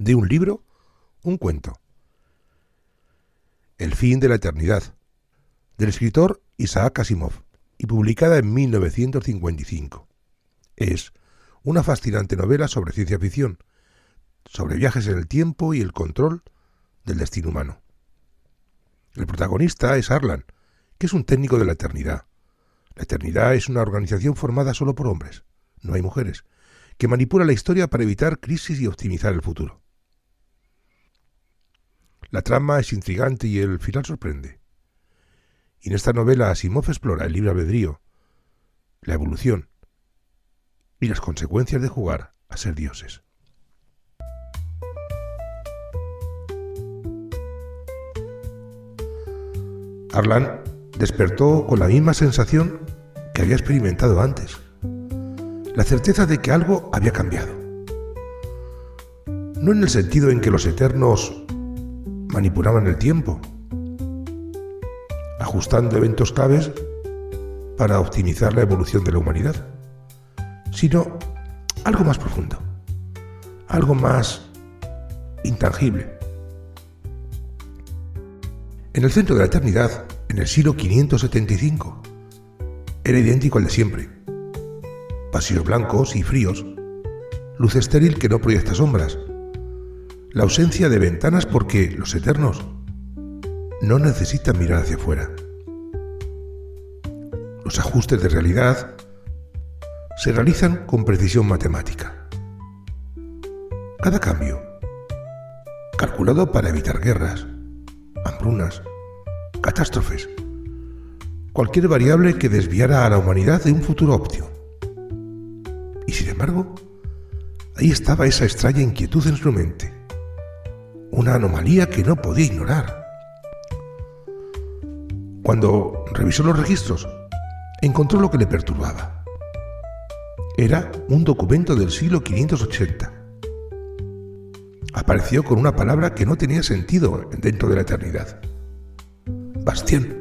De un libro, un cuento. El fin de la eternidad, del escritor Isaac Asimov, y publicada en 1955. Es una fascinante novela sobre ciencia ficción, sobre viajes en el tiempo y el control del destino humano. El protagonista es Arlan, que es un técnico de la eternidad. La eternidad es una organización formada solo por hombres, no hay mujeres, que manipula la historia para evitar crisis y optimizar el futuro. La trama es intrigante y el final sorprende. Y en esta novela Asimov explora el libre albedrío, la evolución y las consecuencias de jugar a ser dioses. Arlan despertó con la misma sensación que había experimentado antes, la certeza de que algo había cambiado. No en el sentido en que los eternos manipulaban el tiempo, ajustando eventos claves para optimizar la evolución de la humanidad, sino algo más profundo, algo más intangible. En el centro de la eternidad, en el siglo 575, era idéntico al de siempre. Pasillos blancos y fríos, luz estéril que no proyecta sombras, la ausencia de ventanas porque los eternos no necesitan mirar hacia afuera. Los ajustes de realidad se realizan con precisión matemática. Cada cambio, calculado para evitar guerras, hambrunas, catástrofes, cualquier variable que desviara a la humanidad de un futuro óptimo. Y sin embargo, ahí estaba esa extraña inquietud en su mente, una anomalía que no podía ignorar. Cuando revisó los registros, encontró lo que le perturbaba. Era un documento del siglo 580. Apareció con una palabra que no tenía sentido dentro de la eternidad. Bastián.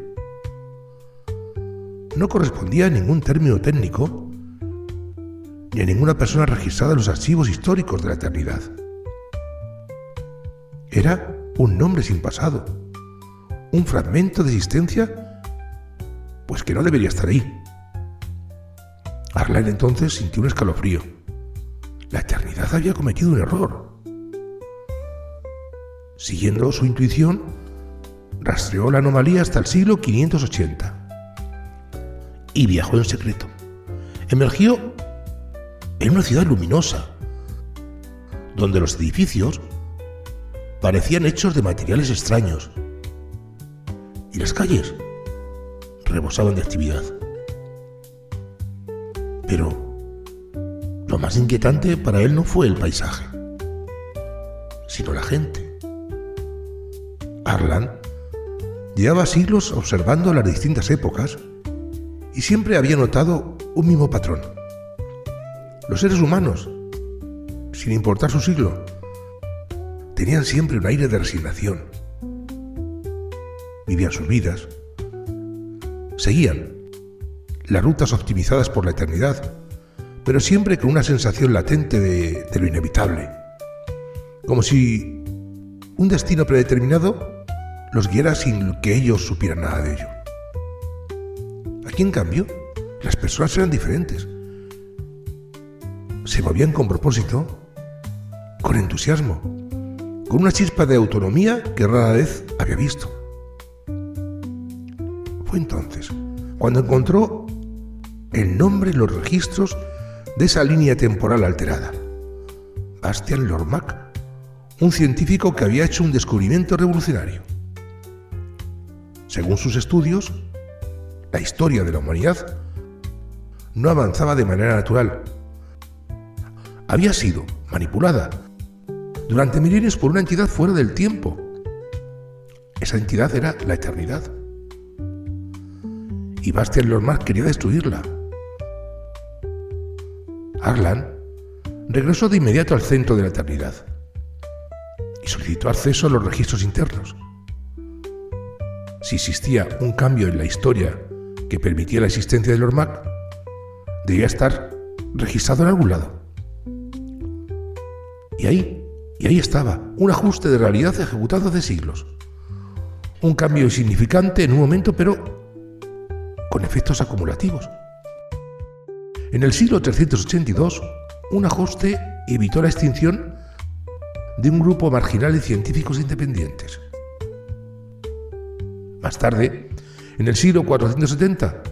No correspondía a ningún término técnico ni a ninguna persona registrada en los archivos históricos de la eternidad. Era un nombre sin pasado, un fragmento de existencia, pues que no debería estar ahí. Arlan entonces sintió un escalofrío. La eternidad había cometido un error. Siguiendo su intuición, rastreó la anomalía hasta el siglo 580 y viajó en secreto. Emergió en una ciudad luminosa, donde los edificios parecían hechos de materiales extraños y las calles rebosaban de actividad. Pero lo más inquietante para él no fue el paisaje, sino la gente. Arlan llevaba siglos observando las distintas épocas y siempre había notado un mismo patrón. Los seres humanos, sin importar su siglo, tenían siempre un aire de resignación. Vivían sus vidas, seguían las rutas optimizadas por la eternidad, pero siempre con una sensación latente de lo inevitable, como si un destino predeterminado los guiara sin que ellos supieran nada de ello. Aquí, en cambio, las personas eran diferentes. Se movían con propósito, con entusiasmo, con una chispa de autonomía que rara vez había visto. Fue entonces cuando encontró el nombre en los registros de esa línea temporal alterada. Bastián Lormack, un científico que había hecho un descubrimiento revolucionario. Según sus estudios, la historia de la humanidad no avanzaba de manera natural. Había sido manipulada durante milenios por una entidad fuera del tiempo. Esa entidad era la eternidad. Y Bastián Lormack quería destruirla. Arlan regresó de inmediato al centro de la eternidad y solicitó acceso a los registros internos. Si existía un cambio en la historia que permitía la existencia de Lormack, debía estar registrado en algún lado. Y ahí Y ahí estaba, un ajuste de realidad ejecutado hace siglos. Un cambio insignificante en un momento, pero con efectos acumulativos. En el siglo 382, un ajuste evitó la extinción de un grupo marginal de científicos independientes. Más tarde, en el siglo 470,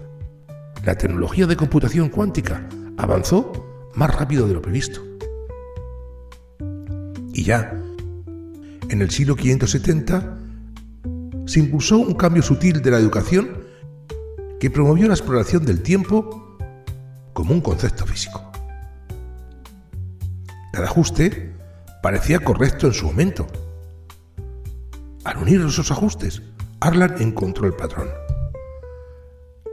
la tecnología de computación cuántica avanzó más rápido de lo previsto. Y ya, en el siglo 570, se impulsó un cambio sutil de la educación que promovió la exploración del tiempo como un concepto físico. Cada ajuste parecía correcto en su momento. Al unir esos ajustes, Harlan encontró el patrón.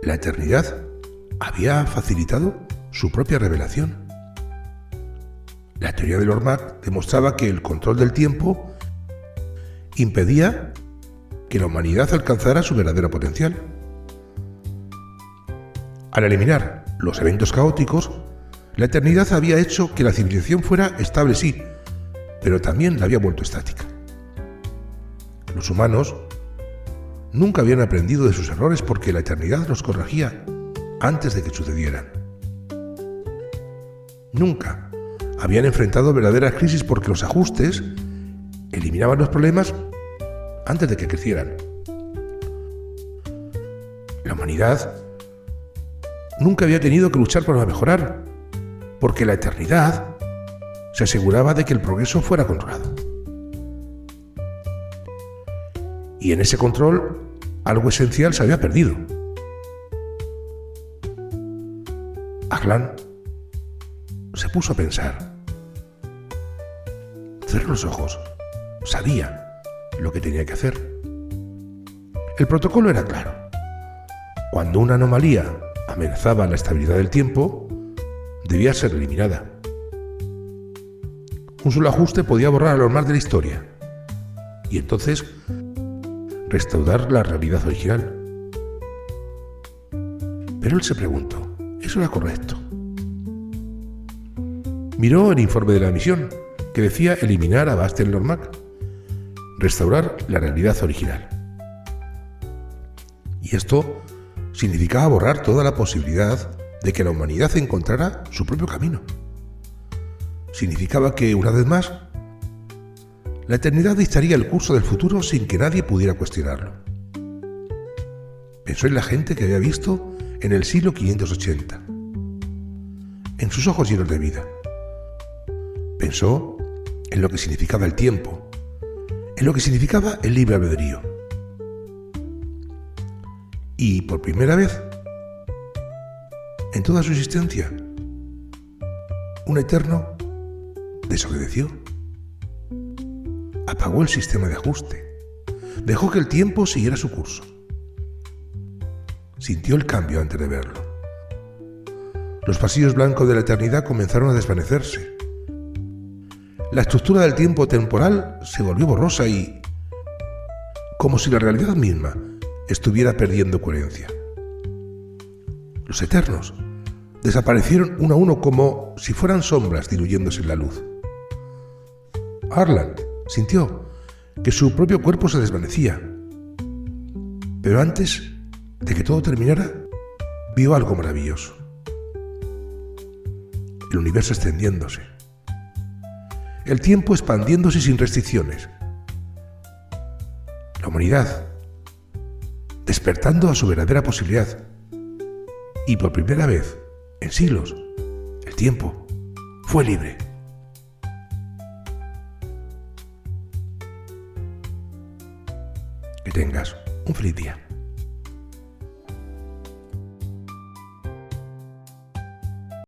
La eternidad había facilitado su propia revelación. La teoría de Lormack demostraba que el control del tiempo impedía que la humanidad alcanzara su verdadero potencial. Al eliminar los eventos caóticos, la eternidad había hecho que la civilización fuera estable, sí, pero también la había vuelto estática. Los humanos nunca habían aprendido de sus errores porque la eternidad los corregía antes de que sucedieran. Nunca habían enfrentado verdaderas crisis porque los ajustes eliminaban los problemas antes de que crecieran. La humanidad nunca había tenido que luchar para mejorar, porque la eternidad se aseguraba de que el progreso fuera controlado. Y en ese control, algo esencial se había perdido. Harlan se puso a pensar. Cerró los ojos. Sabía lo que tenía que hacer. El protocolo era claro. Cuando una anomalía amenazaba la estabilidad del tiempo, debía ser eliminada. Un solo ajuste podía borrar a los más de la historia y entonces restaurar la realidad original. Pero él se preguntó, ¿eso era correcto? Miró el informe de la misión, que decía eliminar a Bastien Lormack, restaurar la realidad original. Y esto significaba borrar toda la posibilidad de que la humanidad encontrara su propio camino. Significaba que, una vez más, la eternidad dictaría el curso del futuro sin que nadie pudiera cuestionarlo. Pensó en la gente que había visto en el siglo 580, en sus ojos llenos de vida. Pensó en lo que significaba el tiempo, en lo que significaba el libre albedrío. Y por primera vez, en toda su existencia, un eterno desobedeció. Apagó el sistema de ajuste. Dejó que el tiempo siguiera su curso. Sintió el cambio antes de verlo. Los pasillos blancos de la eternidad comenzaron a desvanecerse. La estructura del tiempo temporal se volvió borrosa y, como si la realidad misma estuviera perdiendo coherencia. Los eternos desaparecieron uno a uno como si fueran sombras diluyéndose en la luz. Harlan sintió que su propio cuerpo se desvanecía, pero antes de que todo terminara, vio algo maravilloso. El universo extendiéndose, el tiempo expandiéndose sin restricciones, la humanidad despertando a su verdadera posibilidad, y por primera vez en siglos, el tiempo fue libre. Que tengas un feliz día.